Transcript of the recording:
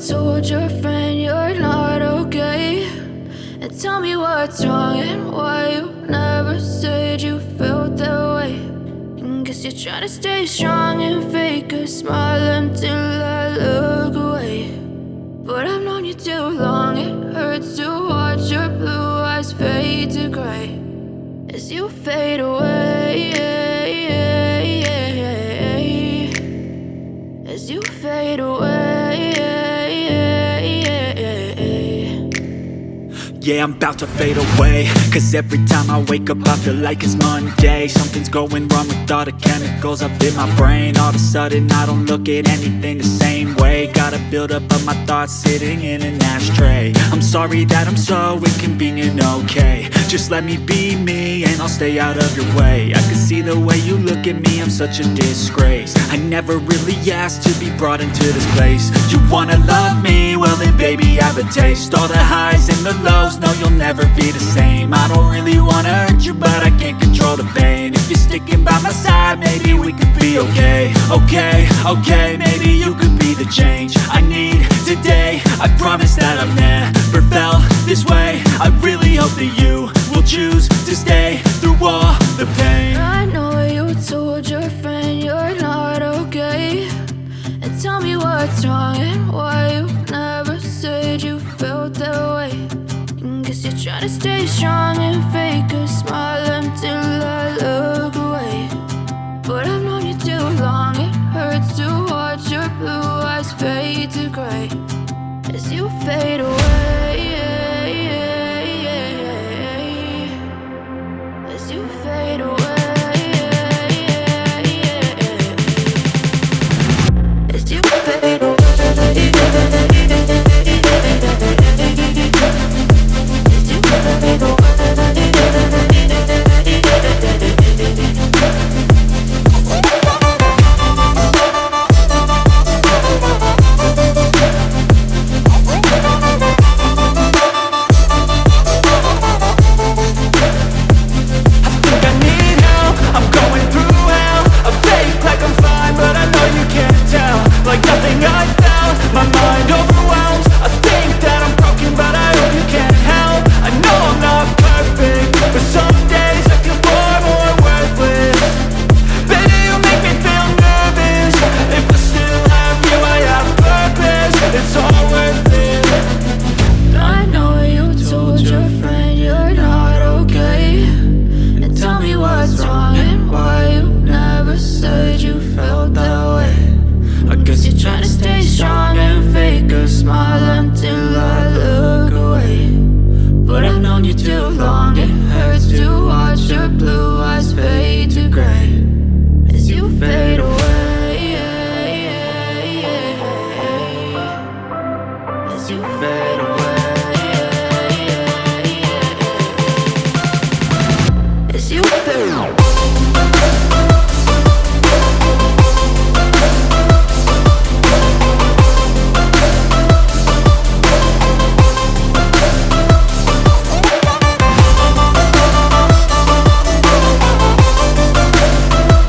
told your friend you're not okay? And tell me what's wrong and why you never said you felt that way. And guess you're trying to stay strong and fake a smile until I look away. But I've known you too long, it hurts to watch your blue eyes fade to gray as you fade away, as you fade away. Yeah, I'm about to fade away, cause every time I wake up I feel like it's Monday. Something's going wrong with all the chemicals up in my brain. All of a sudden I don't look at anything the same way. Got a buildup of my thoughts sitting in an ashtray. I'm sorry that I'm so inconvenient, okay? Just let me be me and I'll stay out of your way. I can see the way you look at me, I'm such a disgrace. I never really asked to be brought into this place. You wanna love me? Well then baby I have a taste. All the highs and the lows, no you'll never be the same. I don't really wanna hurt you but I can't control the pain. If you're sticking by my side maybe we could be okay. Okay, maybe you could be the change I need today. I promise that I've never felt this way. I really hope that you will choose to stay through all the pain. I know you told your friend you're not okay. And tell me what's wrong and why you never said you felt that way. And guess you're trying to stay strong and fake a smile until I look away. But I've known you too long, it hurts to watch your blue eyes fade to gray as you fade away, as you fade away, as you fade away, as you fade away. Like nothing I felt, my mind overwhelmed.